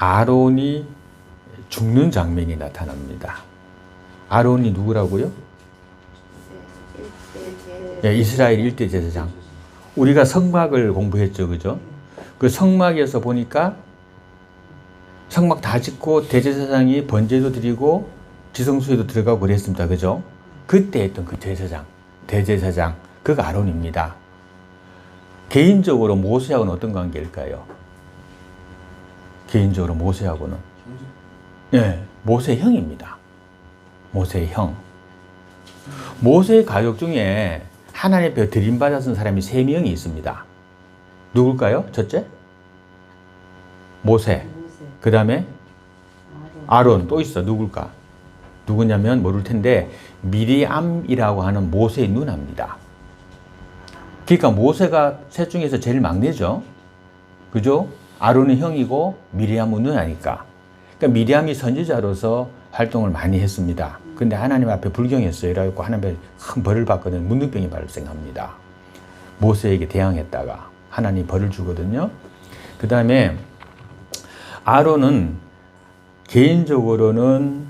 아론이 죽는 장면이 나타납니다. 아론이 누구라고요? 예, 이스라엘 1대 제사장. 우리가 성막을 공부했죠, 그죠? 그 성막에서 보니까 성막 다 짓고 대제사장이 번제도 드리고 지성소에도 들어가고 그랬습니다, 그죠? 그때 했던 그 제사장, 대제사장, 그가 아론입니다. 개인적으로 모세하고는 어떤 관계일까요? 개인적으로 모세하고는 예, 모세 형입니다. 모세 형. 모세의 가족 중에 하나님 앞에 드림받았던 사람이 3명이 있습니다. 누굴까요? 첫째? 모세. 그 다음에 아론. 또 있어. 누굴까? 누구냐면 모를 텐데 미리암이라고 하는 모세의 누나입니다. 그러니까 모세가 셋 중에서 제일 막내죠. 그죠? 아론은 형이고 미리암은 누나니까. 그러니까 미리암이 선지자로서 활동을 많이 했습니다. 근데 하나님 앞에 불경했어요. 이래갖고 하나님 앞에 큰 벌을 받거든. 문둥병이 발생합니다. 모세에게 대항했다가 하나님 벌을 주거든요. 그 다음에 아론은 개인적으로는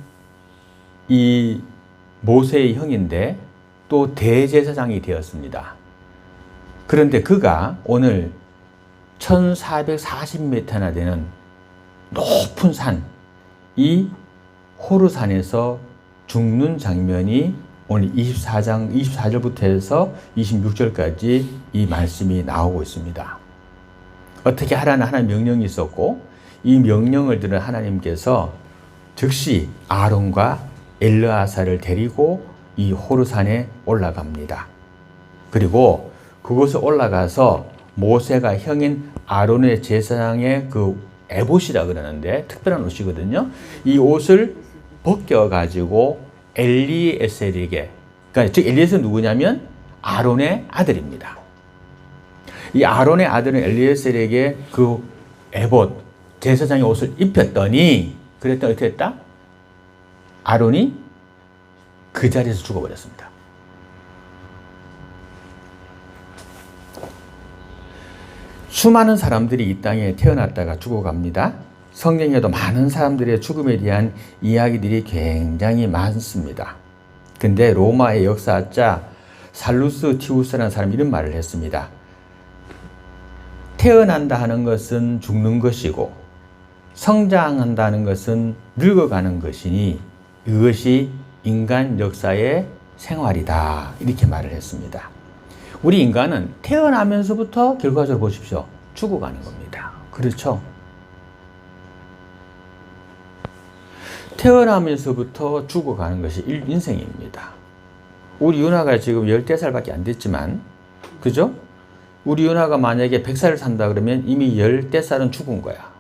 이 모세의 형인데 또 대제사장이 되었습니다. 그런데 그가 오늘 1440m나 되는 높은 산, 이 호르산에서 죽는 장면이 오늘 24절부터 해서 26절까지 이 말씀이 나오고 있습니다. 어떻게 하라는 하나님 명령이 있었고, 이 명령을 들은 하나님께서 즉시 아론과 엘르아사를 데리고 이 호르산에 올라갑니다. 그리고 그곳에 올라가서 모세가 형인 아론의 제사장의 그 에봇이라 그러는데 특별한 옷이거든요. 이 옷을 벗겨가지고 엘리에셀에게, 그러니까 즉 엘리에셀은 누구냐면 아론의 아들입니다. 이 아론의 아들은 엘리에셀에게 그 에봇, 제사장의 옷을 입혔더니 그랬더니 어떻게 했다? 아론이 그 자리에서 죽어버렸습니다. 수많은 사람들이 이 땅에 태어났다가 죽어갑니다. 성경에도 많은 사람들의 죽음에 대한 이야기들이 굉장히 많습니다. 근데 로마의 역사학자 살루스 티우스라는 사람이 이런 말을 했습니다. 태어난다 하는 것은 죽는 것이고 성장한다는 것은 늙어가는 것이니 이것이 인간 역사의 생활이다. 이렇게 말을 했습니다. 우리 인간은 태어나면서부터 결과적으로 보십시오. 죽어가는 겁니다. 그렇죠? 태어나면서부터 죽어가는 것이 인생입니다. 우리 윤아가 지금 10대살밖에 안 됐지만, 그죠? 우리 윤아가 만약에 100살을 산다 그러면 이미 10대살은 죽은 거야.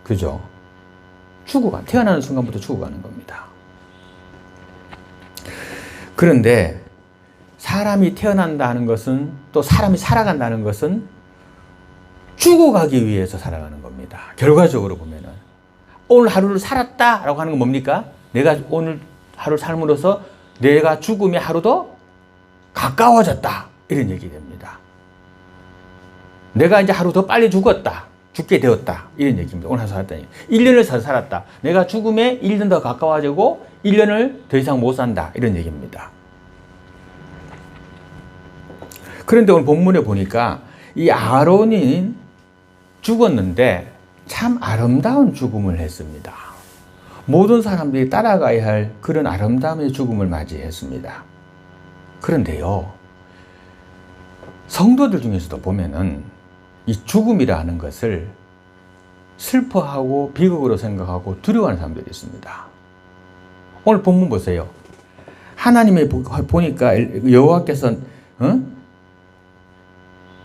그죠? 태어나는 순간부터 죽어가는 겁니다. 그런데 사람이 태어난다는 것은, 또 사람이 살아간다는 것은 죽어가기 위해서 살아가는 겁니다. 결과적으로 보면은. 오늘 하루를 살았다라고 하는 건 뭡니까? 내가 오늘 하루를 삶으로써 내가 죽음의 하루도 가까워졌다. 이런 얘기 됩니다. 내가 이제 하루 더 빨리 죽게 되었다. 이런 얘기입니다. 오늘 하루 살았다니. 1년을 살았다. 내가 죽음에 1년 더 가까워지고 1년을 더 이상 못 산다. 이런 얘기입니다. 그런데 오늘 본문에 보니까 이 아론이 죽었는데 참 아름다운 죽음을 했습니다. 모든 사람들이 따라가야 할 그런 아름다움의 죽음을 맞이했습니다. 그런데요, 성도들 중에서도 보면은 이 죽음이라는 것을 슬퍼하고 비극으로 생각하고 두려워하는 사람들이 있습니다. 오늘 본문 보세요. 하나님이 보니까 여호와께서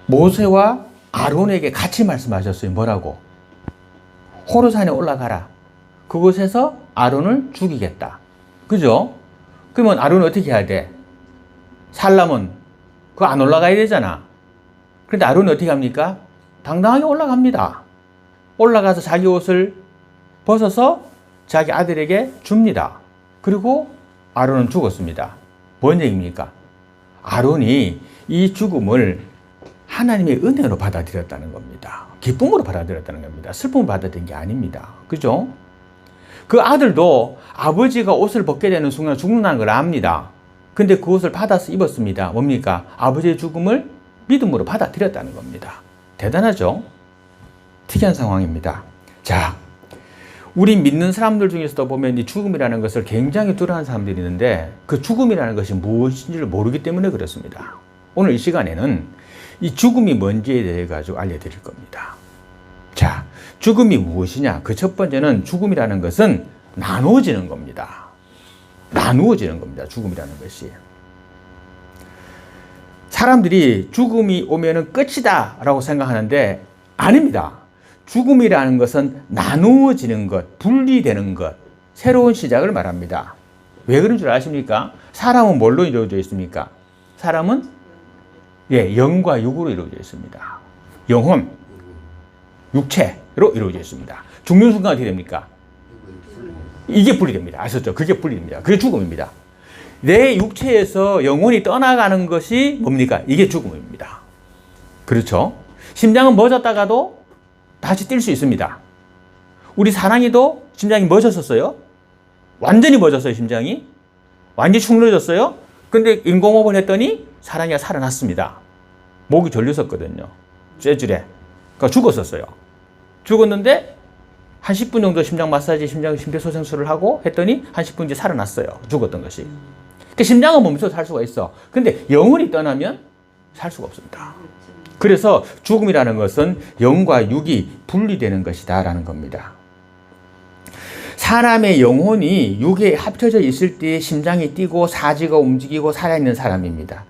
모세와 아론에게 같이 말씀하셨어요. 뭐라고? 호르산에 올라가라. 그곳에서 아론을 죽이겠다. 그죠? 그러면 아론은 어떻게 해야 돼? 살려면 그거 안 올라가야 되잖아. 그런데 아론이 어떻게 합니까? 당당하게 올라갑니다. 올라가서 자기 옷을 벗어서 자기 아들에게 줍니다. 그리고 아론은 죽었습니다. 뭔 얘기입니까? 아론이 이 죽음을 하나님의 은혜로 받아들였다는 겁니다. 기쁨으로 받아들였다는 겁니다. 슬픔을 받아들인 게 아닙니다. 그죠? 그 아들도 아버지가 옷을 벗게 되는 순간 죽는다는 걸 압니다. 근데 그 옷을 받아서 입었습니다. 뭡니까? 아버지의 죽음을 믿음으로 받아들였다는 겁니다. 대단하죠? 특이한 상황입니다. 자, 우리 믿는 사람들 중에서도 보면 이 죽음이라는 것을 굉장히 두려워하는 사람들이 있는데 그 죽음이라는 것이 무엇인지를 모르기 때문에 그렇습니다. 오늘 이 시간에는 이 죽음이 뭔지에 대해 가지고 알려드릴 겁니다. 자, 죽음이 무엇이냐? 그 첫 번째는 죽음이라는 것은 나누어지는 겁니다. 나누어지는 겁니다. 죽음이라는 것이. 사람들이 죽음이 오면은 끝이다 라고 생각하는데 아닙니다. 죽음이라는 것은 나누어지는 것, 분리되는 것, 새로운 시작을 말합니다. 왜 그런 줄 아십니까? 사람은 뭘로 이루어져 있습니까? 사람은 영과 육으로 이루어져 있습니다. 영혼, 육체로 이루어져 있습니다. 죽는 순간 어떻게 됩니까? 이게 분리됩니다. 아셨죠? 그게 분리됩니다. 그게 죽음입니다. 내 육체에서 영혼이 떠나가는 것이 뭡니까? 이게 죽음입니다. 그렇죠? 심장은 멎었다가도 다시 뛸 수 있습니다. 우리 사랑이도 심장이 멎었었어요. 완전히 멎었어요, 심장이. 완전히 축 늘어졌어요. 근데 인공호흡을 했더니 사랑이가 살아났습니다. 목이 졸렸었거든요. 쇠줄에. 그러니까 죽었었어요. 죽었는데 한 10분 정도 심장 마사지, 심폐소생술을 하고 했더니 한 10분 뒤에 살아났어요. 죽었던 것이. 그러니까 심장은 멈춰서 살 수가 있어. 근데 영혼이 떠나면 살 수가 없습니다. 그래서 죽음이라는 것은 영과 육이 분리되는 것이다 라는 겁니다. 사람의 영혼이 육에 합쳐져 있을 때 심장이 뛰고 사지가 움직이고 살아있는 사람입니다.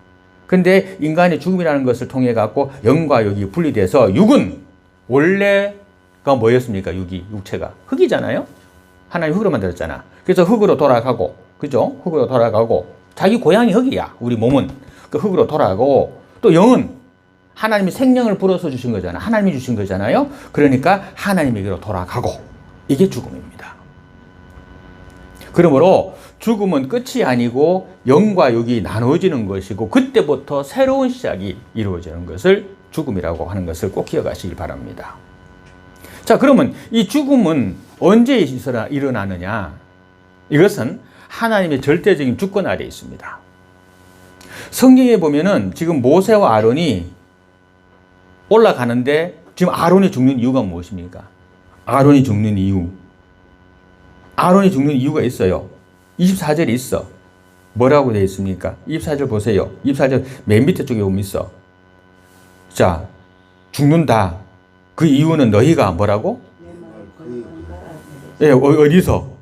근데 인간의 죽음이라는 것을 통해 갖고 영과 육이 분리돼서 육은 원래가 뭐였습니까? 육체가 흙이잖아요. 하나님 흙으로 만들었잖아. 그래서 흙으로 돌아가고, 그죠? 흙으로 돌아가고 자기 고향이 흙이야. 우리 몸은 그 흙으로 돌아가고 또 영은 하나님이 생명을 불어서 주신 거잖아. 하나님이 주신 거잖아요. 그러니까 하나님에게로 돌아가고 이게 죽음입니다. 그러므로 죽음은 끝이 아니고 영과 육이 나누어지는 것이고 그때부터 새로운 시작이 이루어지는 것을 죽음이라고 하는 것을 꼭 기억하시길 바랍니다. 자, 그러면 이 죽음은 언제 일어나느냐? 이것은 하나님의 절대적인 주권 아래에 있습니다. 성경에 보면은 지금 모세와 아론이 올라가는데 지금 아론이 죽는 이유가 무엇입니까? 아론이 죽는 이유. 아론이 죽는 이유가 있어요. 24절에 있어. 뭐라고 되어 있습니까? 24절 보세요. 24절 맨 밑에 쪽에 보면 있어. 자, 죽는다. 그 이유는 너희가 뭐라고? 어디서?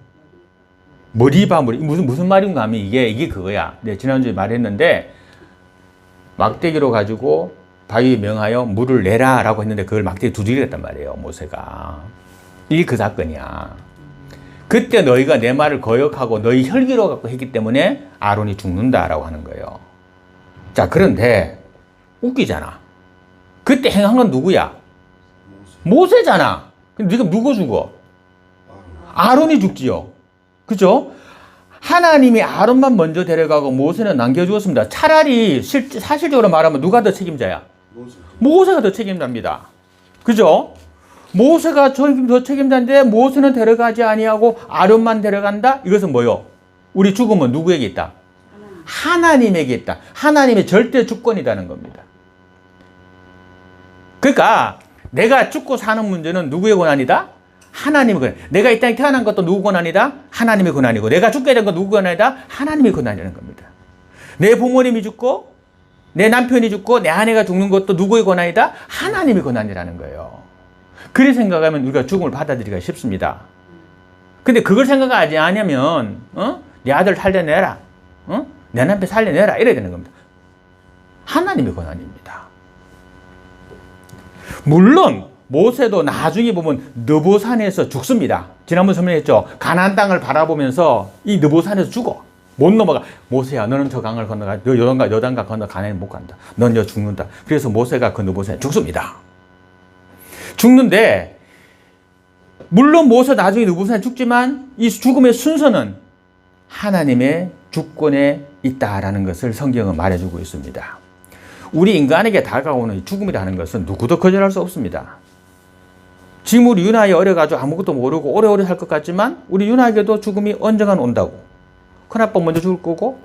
머리바 머리. 무슨 말인가 하면 이게 그거야. 네, 지난주에 말했는데 막대기로 가지고 바위에 명하여 물을 내라 라고 했는데 그걸 막대기 두드렸단 말이에요, 모세가. 이게 그 사건이야. 그때 너희가 내 말을 거역하고 너희 혈기로 갖고 했기 때문에 아론이 죽는다라고 하는 거예요. 자, 그런데 웃기잖아. 그때 행한 건 누구야? 모세잖아. 근데 네가 누가 죽어? 아론이 죽지요. 그죠? 하나님이 아론만 먼저 데려가고 모세는 남겨주었습니다. 차라리 사실적으로 말하면 누가 더 책임자야? 모세가 더 책임자입니다. 그죠? 모세가 더 책임자인데 모세는 데려가지 아니하고 아론만 데려간다? 이것은 뭐요? 우리 죽음은 누구에게 있다? 하나님에게 있다. 하나님의 절대 주권이라는 겁니다. 그러니까 내가 죽고 사는 문제는 누구의 권한이다? 하나님의 권한. 내가 이 땅에 태어난 것도 누구 권한이다? 하나님의 권한이고 내가 죽게 된 건 누구 권한이다? 하나님의 권한이라는 겁니다. 내 부모님이 죽고 내 남편이 죽고 내 아내가 죽는 것도 누구의 권한이다? 하나님의 권한이라는 거예요. 그리 생각하면 우리가 죽음을 받아들이기가 쉽습니다. 근데 그걸 생각하지 않으면 내 아들 살려내라. 내 남편 살려내라. 이래야 되는 겁니다. 하나님의 권한입니다. 물론 모세도 나중에 보면 느보산에서 죽습니다. 지난번 설명했죠. 가나안 땅을 바라보면서 이 느보산에서 죽어. 못 넘어가. 모세야, 너는 저 강을 건너가. 너 여단강 건너 가나안에 못 간다. 넌 여 죽는다. 그래서 모세가 그 느보산에 죽습니다. 죽는데 물론 모세 나중에 느보산에 죽지만 이 죽음의 순서는 하나님의 주권에 있다라는 것을 성경은 말해주고 있습니다. 우리 인간에게 다가오는 죽음이라는 것은 누구도 거절할 수 없습니다. 지금 우리 윤아이 어려가지고 아무것도 모르고 오래오래 살 것 같지만 우리 윤아에게도 죽음이 언젠간 온다고. 큰아빠 먼저 죽을 거고,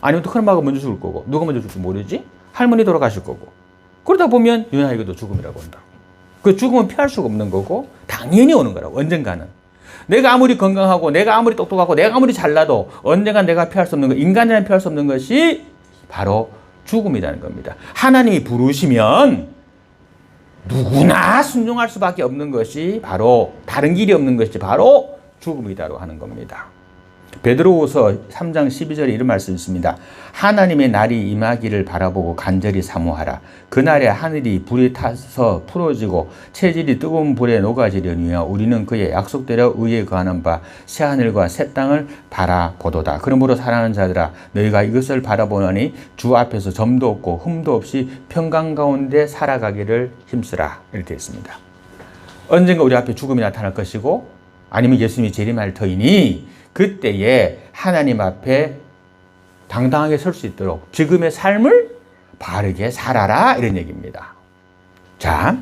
아니면 또 큰엄마가 먼저 죽을 거고, 누가 먼저 죽을지 모르지? 할머니 돌아가실 거고. 그러다 보면 윤아에게도 죽음이라고 온다고. 그 죽음은 피할 수가 없는 거고 당연히 오는 거라고. 언젠가는. 내가 아무리 건강하고 내가 아무리 똑똑하고 내가 아무리 잘나도 언젠간 내가 피할 수 없는 것, 인간이라는 피할 수 없는 것이 바로 죽음이라는 겁니다. 하나님이 부르시면 누구나 순종할 수밖에 없는 것이 바로, 다른 길이 없는 것이 바로 죽음이다라고 하는 겁니다. 베드로후서 3장 12절에 이런 말씀이 있습니다. 하나님의 날이 임하기를 바라보고 간절히 사모하라. 그날에 하늘이 불이 타서 풀어지고 체질이 뜨거운 불에 녹아지려니와 우리는 그의 약속대로 의에 거하는 바 새하늘과 새 땅을 바라보도다. 그러므로 사랑하는 자들아, 너희가 이것을 바라보니 주 앞에서 점도 없고 흠도 없이 평강 가운데 살아가기를 힘쓰라. 이렇게 되어 있습니다. 언젠가 우리 앞에 죽음이 나타날 것이고 아니면 예수님이 재림할 터이니 그때에 하나님 앞에 당당하게 설 수 있도록 지금의 삶을 바르게 살아라, 이런 얘기입니다. 자,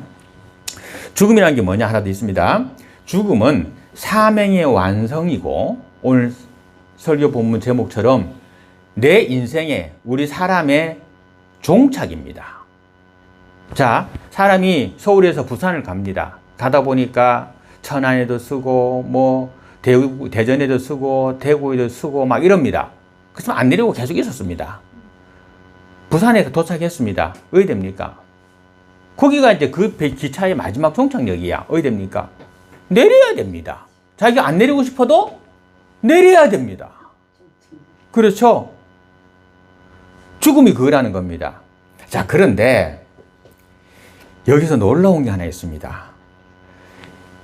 죽음이라는 게 뭐냐 하나 더 있습니다. 죽음은 사명의 완성이고, 오늘 설교 본문 제목처럼 내 인생의, 우리 사람의 종착입니다. 자, 사람이 서울에서 부산을 갑니다. 가다 보니까 천안에도 쓰고 대전에도 쓰고 대구에도 쓰고 막 이럽니다. 그렇지만 안 내리고 계속 있었습니다. 부산에 도착했습니다. 어디 됩니까? 거기가 이제 그 기차의 마지막 종착역이야. 어디 됩니까? 내려야 됩니다. 자기가 안 내리고 싶어도 내려야 됩니다. 그렇죠? 죽음이 그거라는 겁니다. 자, 그런데 여기서 놀라운 게 하나 있습니다.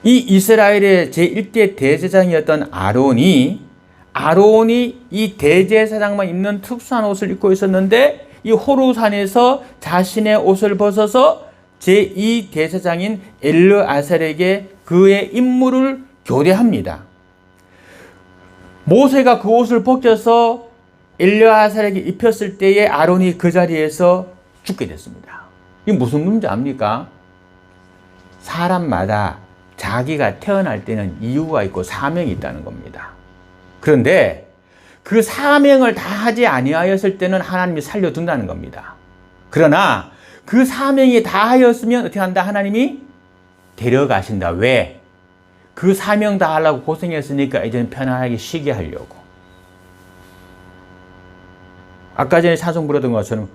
이 이스라엘의 제1대 대제사장이었던 아론이 이 대제사장만 입는 특수한 옷을 입고 있었는데 이 호르산에서 자신의 옷을 벗어서 제2 대제사장인 엘르아살에게 그의 임무를 교대합니다. 모세가 그 옷을 벗겨서 엘르아살에게 입혔을 때에 아론이 그 자리에서 죽게 됐습니다. 이게 무슨 문제 압니까? 사람마다 자기가 태어날 때는 이유가 있고 사명이 있다는 겁니다. 그런데 그 사명을 다 하지 아니하였을 때는 하나님이 살려둔다는 겁니다. 그러나 그 사명이 다 하였으면 어떻게 한다? 하나님이 데려가신다. 왜? 그 사명 다 하려고 고생했으니까 이제는 편안하게 쉬게 하려고. 아까 전에 찬송 부르던 것처럼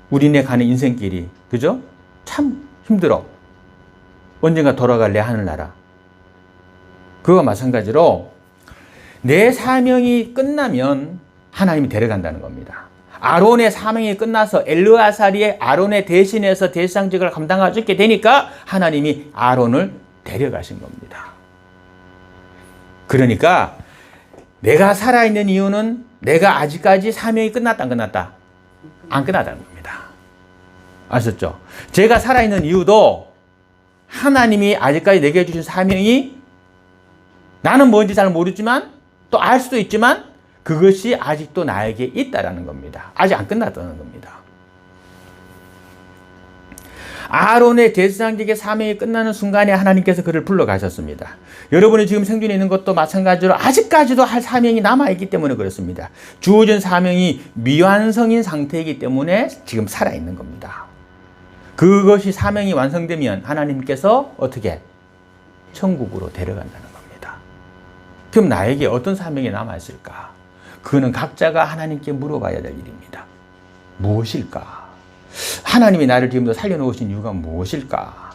우리네 가는 인생길이, 그죠? 참 힘들어. 언젠가 돌아갈래 하늘나라. 그와 마찬가지로 내 사명이 끝나면 하나님이 데려간다는 겁니다. 아론의 사명이 끝나서 엘르아살이 아론의 대신해서 대제사장직을 감당할 수 있게 되니까 하나님이 아론을 데려가신 겁니다. 그러니까 내가 살아있는 이유는 내가 아직까지 사명이 끝났다 안 끝났다? 안 끝났다는 겁니다. 아셨죠? 제가 살아있는 이유도 하나님이 아직까지 내게 주신 사명이 나는 뭔지 잘 모르지만 또 알 수도 있지만 그것이 아직도 나에게 있다라는 겁니다. 아직 안 끝났다는 겁니다. 아론의 대제사장직의 사명이 끝나는 순간에 하나님께서 그를 불러가셨습니다. 여러분이 지금 생존에 있는 것도 마찬가지로 아직까지도 할 사명이 남아있기 때문에 그렇습니다. 주어진 사명이 미완성인 상태이기 때문에 지금 살아있는 겁니다. 그것이 사명이 완성되면 하나님께서 어떻게? 천국으로 데려간다는 겁니다. 그럼 나에게 어떤 사명이 남아있을까? 그는 각자가 하나님께 물어봐야 될 일입니다. 무엇일까? 하나님이 나를 지금도 살려놓으신 이유가 무엇일까?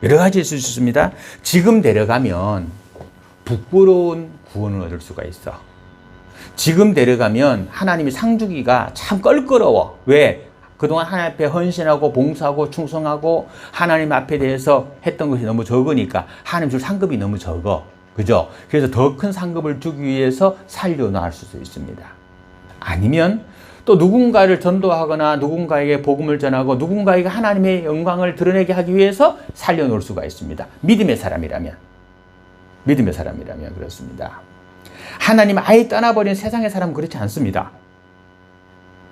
여러 가지 있을 수 있습니다. 지금 데려가면 부끄러운 구원을 얻을 수가 있어. 지금 데려가면 하나님이 상주기가 참 껄끄러워. 왜? 그동안 하나님 앞에 헌신하고 봉사하고 충성하고 하나님 앞에 대해서 했던 것이 너무 적으니까 하나님 줄 상급이 너무 적어. 그죠? 그래서 더 큰 상급을 주기 위해서 살려놓을 수도 있습니다. 아니면 또 누군가를 전도하거나 누군가에게 복음을 전하고 누군가에게 하나님의 영광을 드러내게 하기 위해서 살려놓을 수가 있습니다. 믿음의 사람이라면 그렇습니다. 하나님 아예 떠나버린 세상의 사람은 그렇지 않습니다.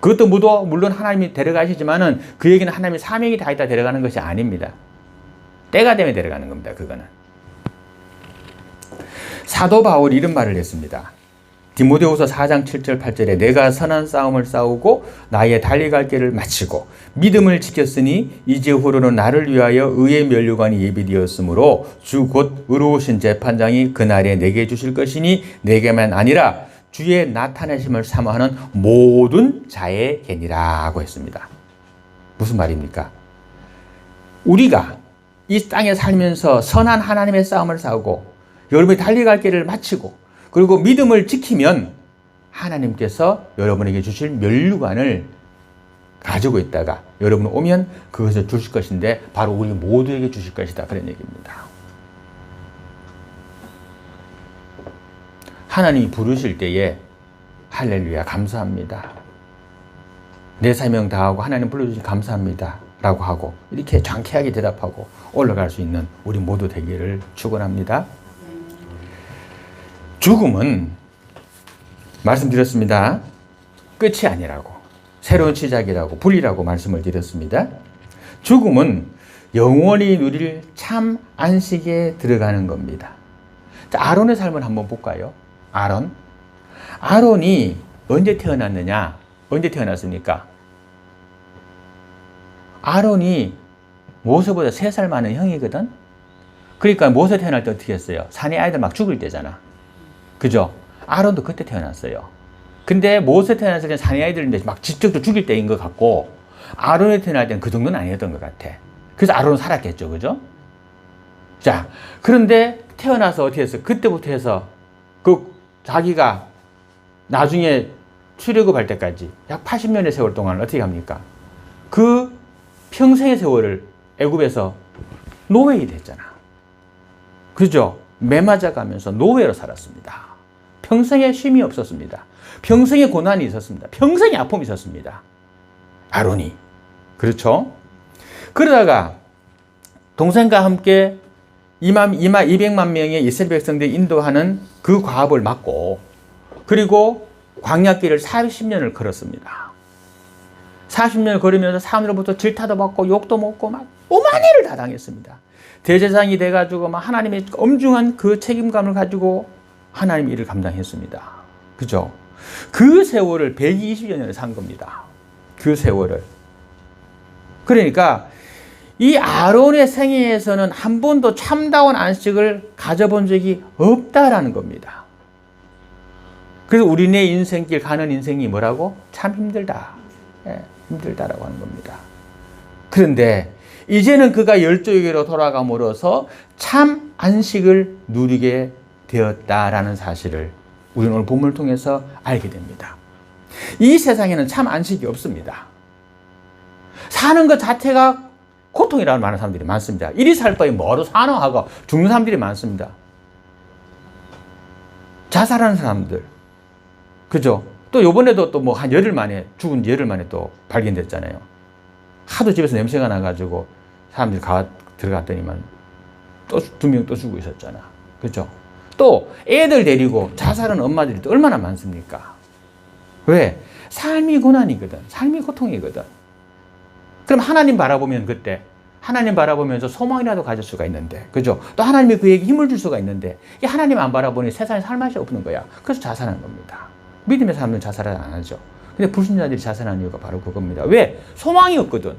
그것도 물론 하나님이 데려가시지만은 그 얘기는 하나님의 사명이 다 있다 데려가는 것이 아닙니다. 때가 되면 데려가는 겁니다. 그거는. 사도 바울이 이런 말을 했습니다. 디모데후서 4장 7절 8절에 내가 선한 싸움을 싸우고 나의 달려갈 길을 마치고 믿음을 지켰으니 이제후로는 나를 위하여 의의 면류관이 예비되었으므로 주 곧 의로우신 재판장이 그날에 내게 주실 것이니 내게만 아니라 주의 나타내심을 사모하는 모든 자에게니라고 했습니다. 무슨 말입니까? 우리가 이 땅에 살면서 선한 하나님의 싸움을 싸우고 여러분이 달려갈 길을 마치고 그리고 믿음을 지키면 하나님께서 여러분에게 주실 면류관을 가지고 있다가 여러분 오면 그것을 주실 것인데 바로 우리 모두에게 주실 것이다. 그런 얘기입니다. 하나님이 부르실 때에 할렐루야 감사합니다. 내 사명 다하고 하나님 불러주시 감사합니다. 라고 하고 이렇게 장쾌하게 대답하고 올라갈 수 있는 우리 모두 되기를 축원합니다. 죽음은 말씀드렸습니다. 끝이 아니라고 새로운 시작이라고 분리라고 말씀을 드렸습니다. 죽음은 영원히 누릴 참 안식에 들어가는 겁니다. 자, 아론의 삶을 한번 볼까요? 아론이 언제 태어났느냐? 언제 태어났습니까? 아론이 모세보다 3살 많은 형이거든? 그러니까 모세 태어날 때 어떻게 했어요? 사내 아이들 막 죽을 때잖아. 그죠? 아론도 그때 태어났어요. 근데 모세 태어났을 때 사내 아이들인데 막 직접적으로 죽일 때인 것 같고 아론이 태어날 때는 그 정도는 아니었던 것 같아. 그래서 아론은 살았겠죠. 그죠? 자, 그런데 태어나서 어떻게 했어요? 그때부터 해서 자기가 나중에 출애굽할 때까지 약 80년의 세월 동안 어떻게 합니까? 그 평생의 세월을 애굽에서 노예이 됐잖아. 그죠? 매 맞아가면서 노예로 살았습니다. 평생에 쉼이 없었습니다. 평생에 고난이 있었습니다. 평생에 아픔이 있었습니다. 아론이. 그렇죠? 그러다가 동생과 함께 200만 명의 이스라엘 백성들이 인도하는 그 과업을 맡고 그리고 광야길을 40년을 걸었습니다. 40년을 걸으면서 사람들로부터 질타도 받고 욕도 먹고 막 오만 일을 다 당했습니다. 대제사장이 돼가지고 막 하나님의 엄중한 그 책임감을 가지고 하나님의 일을 감당했습니다. 그죠? 그 세월을 120여 년을 산 겁니다. 그 세월을. 그러니까 이 아론의 생애에서는 한 번도 참다운 안식을 가져본 적이 없다라는 겁니다. 그래서 우리네 인생길 가는 인생이 뭐라고? 참 힘들다. 힘들다라고 하는 겁니다. 그런데 이제는 그가 열조에게로 돌아감으로써 참 안식을 누리게 되었다라는 사실을 우리는 오늘 본문을 통해서 알게 됩니다. 이 세상에는 참 안식이 없습니다. 사는 것 자체가 고통이라는 많은 사람들이 많습니다. 이리 살 바에 뭐로 사노 하고 죽는 사람들이 많습니다. 자살하는 사람들. 그죠? 또 요번에도 또 뭐 한 열흘 만에, 죽은 열흘 만에 또 발견됐잖아요. 하도 집에서 냄새가 나가지고 사람들이 들어갔더니만 또 2명 또 죽고 있었잖아. 그죠? 또 애들 데리고 자살하는 엄마들이 또 얼마나 많습니까? 왜? 삶이 고난이거든. 삶이 고통이거든. 그럼 하나님 바라보면 그때 하나님 바라보면서 소망이라도 가질 수가 있는데, 그죠? 또 하나님이 그에게 힘을 줄 수가 있는데, 이 하나님 안 바라보니 세상에 살 맛이 없는 거야. 그래서 자살하는 겁니다. 믿음의 사람은 자살을 안 하죠. 근데 불신자들이 자살하는 이유가 바로 그겁니다. 왜? 소망이 없거든.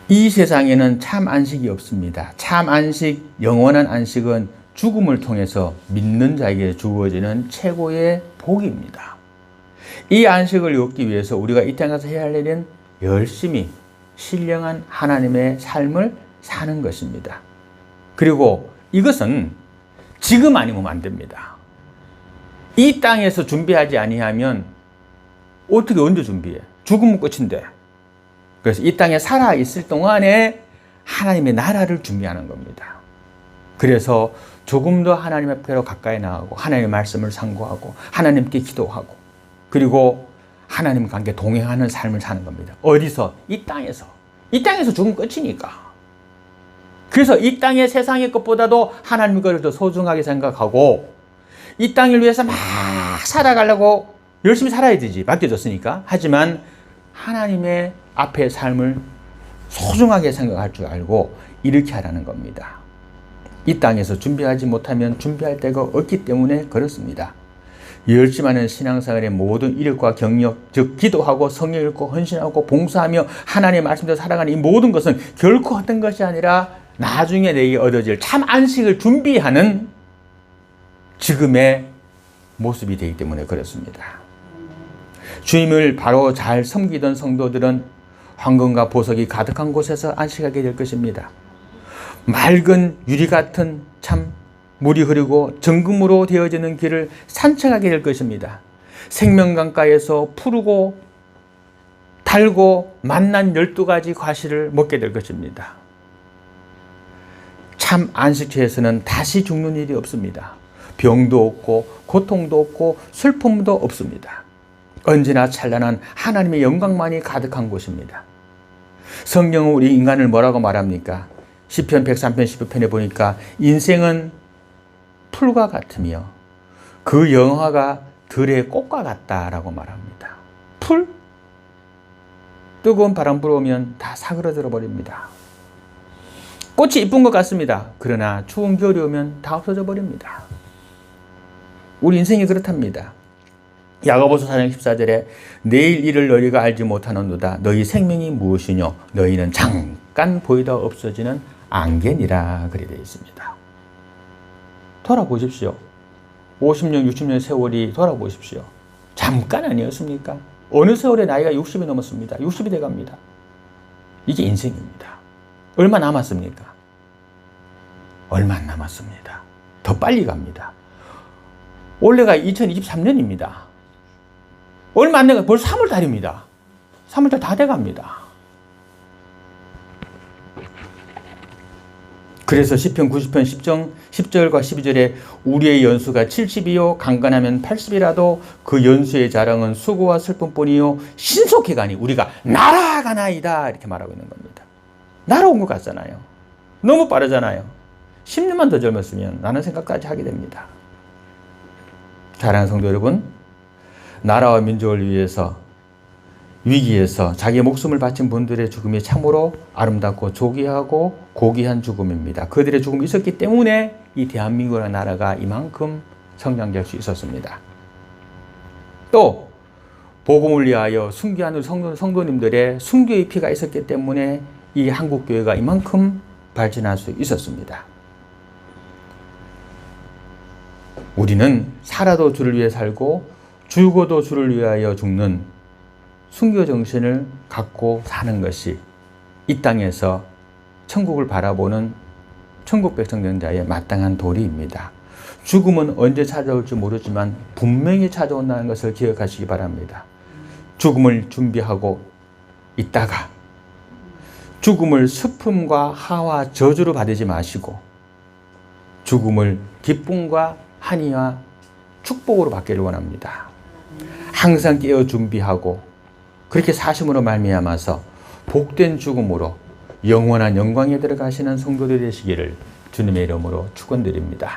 이 세상에는 참 안식이 없습니다. 참 안식, 영원한 안식은 죽음을 통해서 믿는 자에게 주어지는 최고의 복입니다. 이 안식을 얻기 위해서 우리가 이 땅에서 해야 할 일은 열심히 신령한 하나님의 삶을 사는 것입니다. 그리고 이것은 지금 아니면 안 됩니다. 이 땅에서 준비하지 아니하면 어떻게 언제 준비해? 죽으면 끝인데. 그래서 이 땅에 살아 있을 동안에 하나님의 나라를 준비하는 겁니다. 그래서 조금 더 하나님 앞으로 가까이 나가고 하나님의 말씀을 상고하고 하나님께 기도하고 그리고 하나님 관계 동행하는 삶을 사는 겁니다. 어디서? 이 땅에서. 이 땅에서 죽으면 끝이니까. 그래서 이 땅의 세상의 것보다도 하나님 것을 더 소중하게 생각하고 이 땅을 위해서 살아가려고 열심히 살아야 되지. 맡겨졌으니까. 하지만 하나님의 앞에 삶을 소중하게 생각할 줄 알고 이렇게 하라는 겁니다. 이 땅에서 준비하지 못하면 준비할 데가 없기 때문에 그렇습니다. 열심하는 신앙생활의 모든 이력과 경력, 즉 기도하고 성령 읽고 헌신하고 봉사하며 하나님의 말씀대로 살아가는 이 모든 것은 결코 어떤 것이 아니라 나중에 내게 얻어질 참 안식을 준비하는 지금의 모습이 되기 때문에 그렇습니다. 주님을 바로 잘 섬기던 성도들은 황금과 보석이 가득한 곳에서 안식하게 될 것입니다. 맑은 유리 같은 참 물이 흐르고 정금으로 되어지는 길을 산책하게 될 것입니다. 생명강가에서 푸르고 달고 맛난 12가지 과실을 먹게 될 것입니다. 참 안식처에서는 다시 죽는 일이 없습니다. 병도 없고 고통도 없고 슬픔도 없습니다. 언제나 찬란한 하나님의 영광만이 가득한 곳입니다. 성경은 우리 인간을 뭐라고 말합니까? 시편 103편 15편에 보니까 인생은 풀과 같으며 그 영화가 들의 꽃과 같다라고 말합니다. 풀? 뜨거운 바람 불어오면 다 사그러들어 버립니다. 꽃이 이쁜 것 같습니다. 그러나 추운 겨울이 오면 다 없어져 버립니다. 우리 인생이 그렇답니다. 야고보서 4장 14절에 내일 일을 너희가 알지 못하는도다. 너희 생명이 무엇이뇨? 너희는 잠깐 보이다 없어지는 안개니라. 그리 되어 있습니다. 돌아보십시오. 50년, 60년 세월이 돌아보십시오. 잠깐 아니었습니까? 어느 세월에 나이가 60이 넘었습니다. 60이 돼갑니다. 이게 인생입니다. 얼마 남았습니까? 얼마 안 남았습니다. 더 빨리 갑니다. 올해가 2023년입니다. 얼마 안 돼가 벌써 3월달입니다. 3월달 다 돼갑니다. 그래서 시편 90편 10절과 12절에 우리의 연수가 70이요 강건하면 80이라도 그 연수의 자랑은 수고와 슬픔뿐이요 신속히 가니 우리가 날아가나이다 이렇게 말하고 있는 겁니다. 날아온 것 같잖아요. 너무 빠르잖아요. 10년만 더 젊었으면 라는 생각까지 하게 됩니다. 사랑하는 성도 여러분, 나라와 민족을 위해서 위기에서 자기의 목숨을 바친 분들의 죽음이 참으로 아름답고 조기하고 고귀한 죽음입니다. 그들의 죽음이 있었기 때문에 이 대한민국이라는 나라가 이만큼 성장될 수 있었습니다. 또 복음을 위하여 순교하는 성도님들의 순교의 피가 있었기 때문에 이 한국교회가 이만큼 발전할 수 있었습니다. 우리는 살아도 주를 위해 살고 죽어도 주를 위하여 죽는 순교 정신을 갖고 사는 것이 이 땅에서 천국을 바라보는 천국 백성전자의 마땅한 도리입니다. 죽음은 언제 찾아올지 모르지만 분명히 찾아온다는 것을 기억하시기 바랍니다. 죽음을 준비하고 있다가 죽음을 슬픔과 하와 저주로 받지 마시고 죽음을 기쁨과 한이와 축복으로 받기를 원합니다. 항상 깨어 준비하고 그렇게 사심으로 말미암아서 복된 죽음으로 영원한 영광에 들어가시는 성도들 되시기를 주님의 이름으로 축원드립니다.